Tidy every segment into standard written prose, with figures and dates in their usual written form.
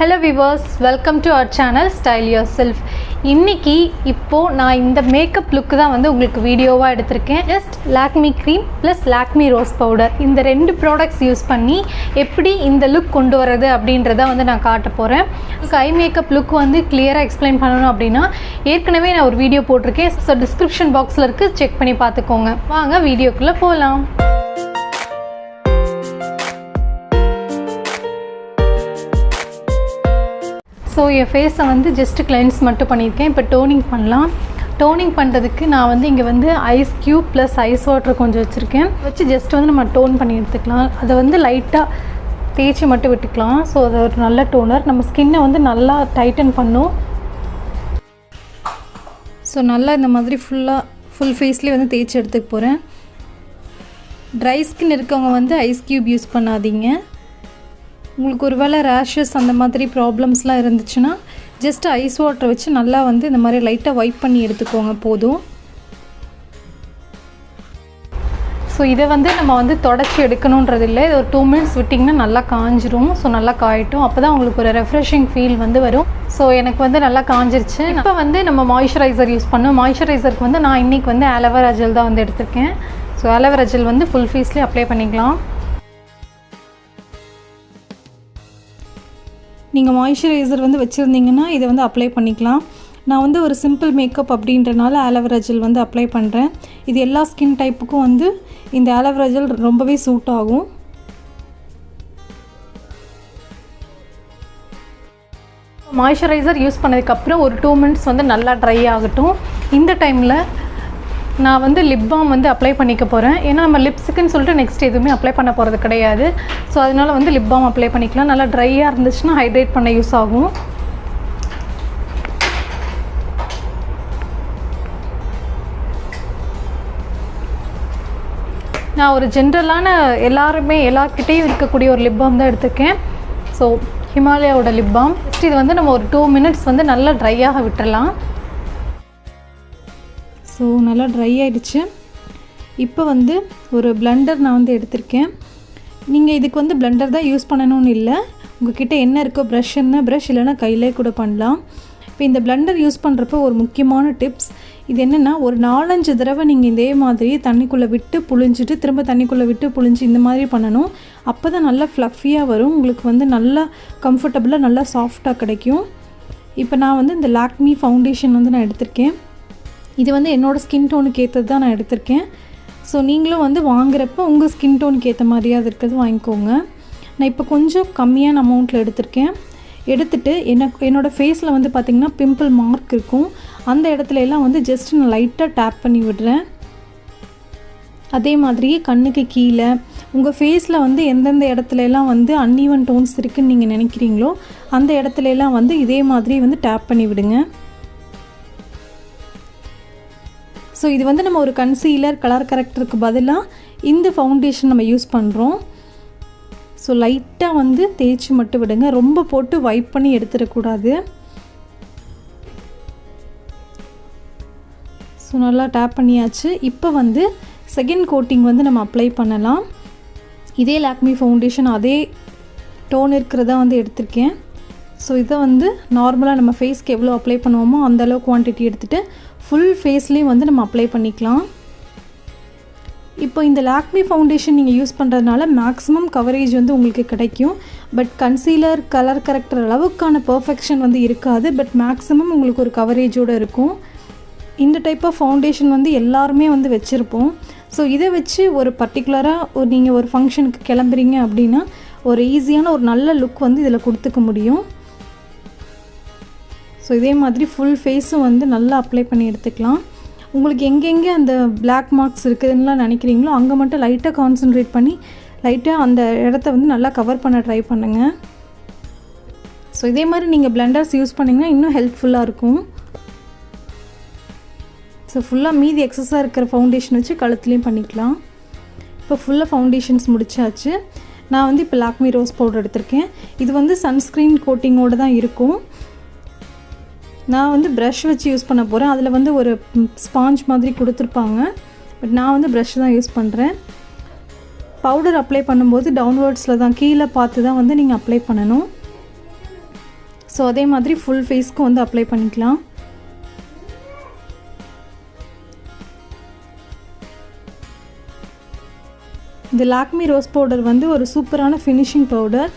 Hello viewers, welcome to our channel Style Yourself. இன்னைக்கு இப்போ நான் இந்த மேக்கப் லுக் தான் வந்து உங்களுக்கு வீடியோவா எடுத்துர்க்கேன். Just Lakme cream plus Lakme rose powder இந்த ரெண்டு ப்ராடக்ட்ஸ் யூஸ் பண்ணி எப்படி இந்த லுக் கொண்டு வரது அப்படின்றத வந்து நான் காட்ட போறேன். ஐ மேக்கப் லுக் வந்து கிளியரா எக்ஸ்பிளைன் பண்ணனும் அப்படினா ஏற்கனவே நான் ஒரு வீடியோ போட்டுருக்கேன். சோ டிஸ்கிரிப்ஷன் பாக்ஸ்ல இருக்கு, செக் பண்ணி பாத்துக்கோங்க. வாங்க வீடியோக்குள்ள போலாம். ஸோ என் ஃபேஸை வந்து ஜஸ்ட்டு கிளென்ஸ் மட்டும் பண்ணியிருக்கேன். இப்போ டோனிங் பண்ணலாம். டோனிங் பண்ணுறதுக்கு நான் வந்து இங்கே வந்து ice cube plus ice water கொஞ்சம் வச்சுருக்கேன். வச்சு ஜஸ்ட் வந்து நம்ம டோன் பண்ணி எடுத்துக்கலாம். அதை வந்து லைட்டாக தேய்ச்சி மட்டும் விட்டுக்கலாம். ஸோ அது ஒரு நல்ல டோனர், நம்ம ஸ்கின்னை வந்து நல்லா டைட்டன் பண்ணும். ஸோ நல்லா இந்த மாதிரி ஃபுல் ஃபேஸ்லேயே வந்து தேய்ச்சி எடுத்துக்க போகிறேன். ட்ரை ஸ்கின் இருக்கவங்க வந்து ஐஸ் க்யூப் யூஸ் பண்ணாதீங்க. உங்களுக்கு ஒரு வேளை ரேஷஸ் அந்த மாதிரி ப்ராப்ளம்ஸ்லாம் இருந்துச்சுன்னா ஜஸ்ட் ஐஸ் வாட்டர் வச்சு நல்லா வந்து இந்த மாதிரி லைட்டாக வைப் பண்ணி எடுத்துக்கோங்க போதும். ஸோ இதை வந்து நம்ம வந்து தொடச்சி எடுக்கணுன்றது இல்லை. இது ஒரு 2 minutes விட்டிங்கன்னா நல்லா காஞ்சிரும். ஸோ நல்லா காயட்டும், அப்போ தான் உங்களுக்கு ஒரு ரெஃப்ரெஷிங் ஃபீல் வந்து வரும். ஸோ எனக்கு வந்து நல்லா காஞ்சிருச்சு. இப்போ வந்து நம்ம மாய்ஸ்சரைசர் யூஸ் பண்ணோம். மாய்ஸ்சரைசருக்கு வந்து நான் இன்றைக்கி வந்து ஆலோவேரா ஜெல் தான் வந்து எடுத்திருக்கேன். ஸோ ஆலோவேரா ஜெல் வந்து ஃபுல் ஃபேஸ்லேயே அப்ளை பண்ணிக்கலாம். நீங்கள் மாய்ஸ்சரைசர் வந்து வச்சுருந்தீங்கன்னா இதை வந்து அப்ளை பண்ணிக்கலாம். நான் வந்து ஒரு சிம்பிள் மேக்கப் அப்படின்றனால ஆலோவேரா ஜெல் வந்து அப்ளை பண்ணுறேன். இது எல்லா ஸ்கின் டைப்புக்கும் வந்து இந்த ஆலோவேரா ஜெல் ரொம்பவே சூட் ஆகும். மாய்ஸ்சரைசர் யூஸ் பண்ணதுக்கப்புறம் ஒரு 2 minutes வந்து நல்லா ட்ரை ஆகட்டும். இந்த டைமில் நான் வந்து லிப் பாம் வந்து அப்ளை பண்ணிக்க போகிறேன். ஏன்னா நம்ம லிப்ஸுக்குன்னு சொல்லிட்டு நெக்ஸ்ட் எதுவுமே அப்ளை பண்ண போகிறது கிடையாது. ஸோ அதனால் வந்து லிப் பாம் அப்ளை பண்ணிக்கலாம். நல்லா ட்ரையாக இருந்துச்சுன்னா ஹைட்ரேட் பண்ண யூஸ் ஆகும். நான் ஒரு ஜென்ரலான எல்லார்கிட்டையும் இருக்கக்கூடிய ஒரு லிப் பாம் தான் எடுத்துருக்கேன். ஸோ ஹிமாலயாவோட லிப் பாம். நெக்ஸ்ட் இது வந்து நம்ம ஒரு 2 minutes வந்து நல்லா ட்ரையாக விட்டுடலாம். ஸோ நல்லா ட்ரை ஆகிடுச்சு. இப்போ வந்து ஒரு பிளெண்டர் நான் வந்து எடுத்திருக்கேன். நீங்கள் இதுக்கு வந்து பிளெண்டர் தான் யூஸ் பண்ணணும்னு இல்லை. உங்கள்கிட்ட என்ன இருக்கோ ப்ரஷ் இல்லைன்னா கையிலே கூட பண்ணலாம். இப்போ இந்த பிளெண்டர் யூஸ் பண்ணுறப்போ ஒரு முக்கியமான டிப்ஸ் இது என்னென்னா, ஒரு 4-5 தடவை நீங்கள் இதே மாதிரி தண்ணிக்குள்ளே விட்டு புழிஞ்சிட்டு திரும்ப தண்ணிக்குள்ளே விட்டு புழிஞ்சு இந்த மாதிரி பண்ணணும். அப்போ தான் நல்லா ஃப்ளஃபியாக வரும். உங்களுக்கு வந்து நல்லா கம்ஃபர்டபுளாக நல்லா சாஃப்டாக கிடைக்கும். இப்போ நான் வந்து இந்த லாக்மி ஃபவுண்டேஷன் வந்து நான் எடுத்திருக்கேன். இது வந்து என்னோடய ஸ்கின் டோனுக்கு ஏற்றது தான் நான் எடுத்திருக்கேன். ஸோ நீங்களும் வந்து வாங்குறப்போ உங்கள் ஸ்கின் டோனுக்கு ஏற்ற மாதிரியாவது இருக்கிறது வாங்கிக்கோங்க. நான் இப்போ கொஞ்சம் கம்மியான அமௌண்ட்டில் எடுத்துகிட்டு என்னோடய ஃபேஸில் வந்து பார்த்திங்கன்னா பிம்பிள் மார்க் இருக்கும். அந்த இடத்துல எல்லாம் வந்து ஜஸ்ட் நான் லைட்டாக டேப் பண்ணி விடுறேன். அதே மாதிரியே கண்ணுக்கு கீழே உங்கள் ஃபேஸில் வந்து எந்தெந்த இடத்துலலாம் வந்து அன்ஈவன் டோன்ஸ் இருக்குதுன்னு நீங்கள் நினைக்கிறீங்களோ அந்த இடத்துலலாம் வந்து இதே மாதிரி வந்து டேப் பண்ணி விடுங்க. ஸோ இது வந்து நம்ம ஒரு கன்சீலர் கலர் கரெக்டருக்கு பதிலாக இந்த ஃபவுண்டேஷன் நம்ம யூஸ் பண்ணுறோம். ஸோ லைட்டாக வந்து தேய்ச்சி மட்டும் விடுங்க, ரொம்ப போட்டு வைப் பண்ணி எடுத்துடக்கூடாது. ஸோ நல்லா டேப் பண்ணியாச்சு. இப்போ வந்து செகண்ட் கோட்டிங் வந்து நம்ம அப்ளை பண்ணலாம். இதே லாக்மி ஃபவுண்டேஷன் அதே டோன் இருக்கிறதா வந்து எடுத்திருக்கேன். ஸோ இதை வந்து நார்மலாக நம்ம ஃபேஸ்க்கு எவ்வளோ அப்ளை பண்ணுவோமோ அந்தளவு குவான்டிட்டி எடுத்துகிட்டு ஃபுல் ஃபேஸ்லேயும் வந்து நம்ம அப்ளை பண்ணிக்கலாம். இப்போ இந்த லாக்மி ஃபவுண்டேஷன் நீங்கள் யூஸ் பண்ணுறதுனால மேக்ஸிமம் கவரேஜ் வந்து உங்களுக்கு கிடைக்கும். பட் கன்சீலர் கலர் கரெக்டர் அளவுக்கான பர்ஃபெக்ஷன் வந்து இருக்காது. பட் மேக்ஸிமம் உங்களுக்கு ஒரு கவரேஜோடு இருக்கும். இந்த டைப் ஆஃப் ஃபவுண்டேஷன் வந்து எல்லாருமே வந்து வச்சுருப்போம். ஸோ இதை வச்சு ஒரு பர்டிகுலராக நீங்கள் ஒரு ஃபங்க்ஷனுக்கு கிளம்புறீங்க அப்படின்னா ஒரு ஈஸியான ஒரு நல்ல லுக் வந்து இதில் கொடுத்துக்க முடியும். ஸோ இதே மாதிரி ஃபுல் ஃபேஸும் வந்து நல்லா அப்ளை பண்ணி எடுத்துக்கலாம். உங்களுக்கு எங்கெங்கே அந்த பிளாக் மார்க்ஸ் இருக்குதுன்னுலாம் நினைக்கிறீங்களோ அங்கே மட்டும் லைட்டாக கான்சன்ட்ரேட் பண்ணி லைட்டாக அந்த இடத்த வந்து நல்லா கவர் பண்ண ட்ரை பண்ணுங்கள். ஸோ இதே மாதிரி நீங்கள் பிளெண்டர்ஸ் யூஸ் பண்ணிங்கன்னா இன்னும் ஹெல்ப்ஃபுல்லாக இருக்கும். ஸோ ஃபுல்லாக மீதி எக்ஸஸாக இருக்கிற ஃபவுண்டேஷன் வச்சு கழுத்துலேயும் பண்ணிக்கலாம். இப்போ ஃபுல்லாக ஃபவுண்டேஷன்ஸ் முடிச்சாச்சு. நான் வந்து இப்போ லாக்மி ரோஸ் பவுடர் எடுத்திருக்கேன். இது வந்து சன்ஸ்க்ரீன் கோட்டிங்கோடு தான் இருக்கும். நான் வந்து ப்ரஷ் வச்சு யூஸ் பண்ண போகிறேன். அதில் வந்து ஒரு ஸ்பாஞ்ச் மாதிரி கொடுத்துருப்பாங்க. பட் நான் வந்து ப்ரஷ் தான் யூஸ் பண்ணுறேன். பவுடர் அப்ளை பண்ணும்போது டவுன்வர்ட்ஸில் தான், கீழே பார்த்து தான் வந்து நீங்கள் அப்ளை பண்ணணும். ஸோ அதே மாதிரி ஃபுல் ஃபேஸ்க்கும் வந்து அப்ளை பண்ணிக்கலாம். இந்த லாக்மி ரோஸ் பவுடர் வந்து ஒரு சூப்பரான ஃபினிஷிங் பவுடர்.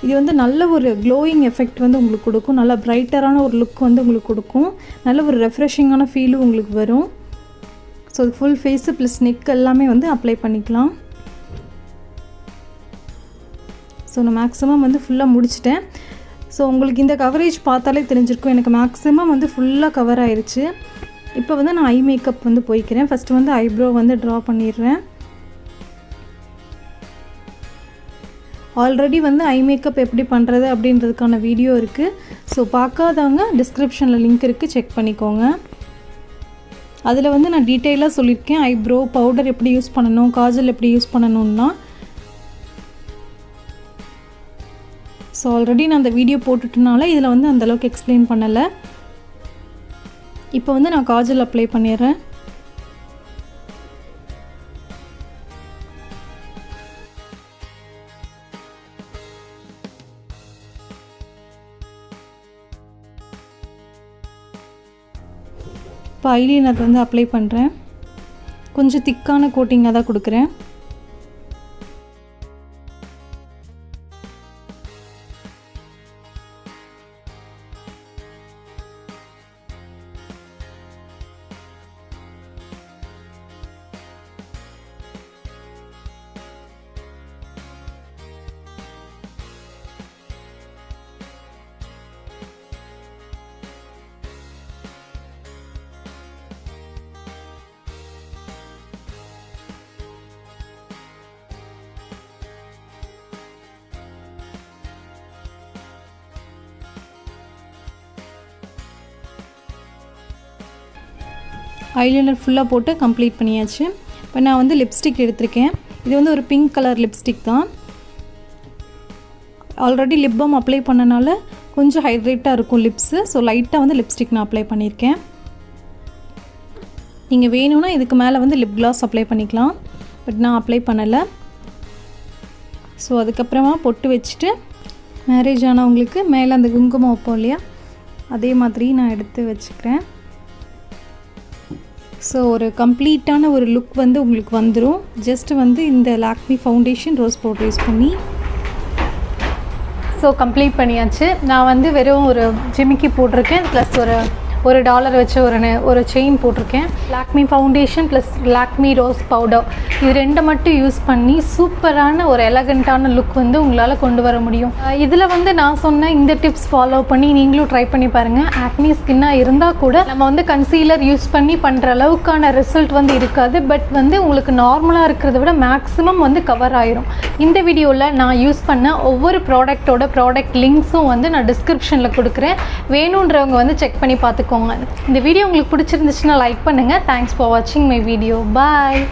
இது வந்து நல்ல ஒரு க்ளோயிங் எஃபெக்ட் வந்து உங்களுக்கு கொடுக்கும். நல்ல பிரைட்டரான ஒரு லுக் வந்து உங்களுக்கு கொடுக்கும். நல்ல ஒரு ரெஃப்ரெஷிங்கான ஃபீலும் உங்களுக்கு வரும். So full phase plus neck எல்லாமே வந்து அப்ளை பண்ணிக்கலாம். ஸோ நான் மேக்ஸிமம் வந்து ஃபுல்லாக முடிச்சிட்டேன். ஸோ உங்களுக்கு இந்த கவரேஜ் பார்த்தாலே தெரிஞ்சிருக்கும், எனக்கு மேக்ஸிமம் வந்து ஃபுல்லாக கவர் ஆயிடுச்சு. இப்போ வந்து நான் ஐ மேக்கப் வந்து போய்க்கிறேன். ஃபஸ்ட்டு வந்து ஐப்ரோ வந்து ட்ரா பண்ணிடுறேன். ஆல்ரெடி வந்து ஐ மேக்கப் எப்படி பண்ணுறது அப்படின்றதுக்கான வீடியோ இருக்குது. ஸோ பார்க்காதவங்க டிஸ்கிரிப்ஷனில் லிங்க் இருக்குது, செக் பண்ணிக்கோங்க. அதில் வந்து நான் டீட்டெயிலாக சொல்லியிருக்கேன். ஐப்ரோ பவுடர் எப்படி யூஸ் பண்ணணும், காஜல் எப்படி யூஸ் பண்ணணும்னா. ஸோ ஆல்ரெடி நான் அந்த வீடியோ போட்டுட்டனால இதில் வந்து அந்தளவுக்கு எக்ஸ்பிளைன் பண்ணலை. இப்போ வந்து நான் காஜல் அப்ளை பண்ணிடுறேன். இப்போ ஐலைனர் வந்து அப்ளை பண்ணுறேன். கொஞ்சம் திக்கான கோட்டிங்காக தான் கொடுக்குறேன். ஐலைனர் ஃபுல்லாக போட்டு கம்ப்ளீட் பண்ணியாச்சு. இப்போ நான் வந்து லிப்ஸ்டிக் எடுத்திருக்கேன். இது வந்து ஒரு பிங்க் கலர் லிப்ஸ்டிக் தான். ஆல்ரெடி லிப் பாம் அப்ளை பண்ணனால கொஞ்சம் ஹைட்ரேட்டாக இருக்கும் லிப்ஸு. ஸோ லைட்டாக வந்து லிப்ஸ்டிக் நான் அப்ளை பண்ணியிருக்கேன். நீங்கள் வேணும்னா இதுக்கு மேலே வந்து லிப் கிளாஸ் அப்ளை பண்ணிக்கலாம். பட் நான் அப்ளை பண்ணலை. ஸோ அதுக்கப்புறமா பொட்டு வச்சுட்டு மேரேஜ் ஆனவங்களுக்கு மேலே அந்த குங்குமம் வைப்போம் இல்லையா, அதே மாதிரி நான் எடுத்து வச்சுக்கிறேன். ஸோ ஒரு கம்ப்ளீட்டான ஒரு லுக் வந்து உங்களுக்கு வந்துடும். ஜஸ்ட்டு வந்து இந்த Lakme foundation rose powder use பண்ணி. ஸோ கம்ப்ளீட் பண்ணியாச்சு. நான் வந்து வெறும் ஒரு ஜிமிக்கி போட்டிருக்கேன், ப்ளஸ் ஒரு டாலர் வச்சு ஒரு செயின் போட்டிருக்கேன். Lakme foundation plus Lakme rose powder இது ரெண்டை மட்டும் யூஸ் பண்ணி சூப்பரான ஒரு எலகண்ட்டான லுக் வந்து உங்களால் கொண்டு வர முடியும். இதில் வந்து நான் சொன்ன இந்த டிப்ஸ் ஃபாலோ பண்ணி நீங்களும் ட்ரை பண்ணி பாருங்கள். ஆக்னி ஸ்கின்னாக இருந்தால் கூட நம்ம வந்து கன்சீலர் யூஸ் பண்ணி பண்ணுற அளவுக்கான ரிசல்ட் வந்து இருக்காது. பட் வந்து உங்களுக்கு நார்மலாக இருக்கிறத விட மேக்ஸிமம் வந்து கவர் ஆயிரும். இந்த வீடியோவில் நான் யூஸ் பண்ண ஒவ்வொரு ப்ராடக்ட் லிங்க்ஸும் வந்து நான் டிஸ்கிரிப்ஷனில் கொடுக்குறேன். வேணுன்றவங்க வந்து செக் பண்ணி பார்த்துக்கோங்க. இந்த வீடியோ உங்களுக்கு பிடிச்சிருந்துச்சுன்னா லைக் பண்ணுங்கள். தேங்க்ஸ் ஃபார் வாட்சிங் மை வீடியோ. பாய்.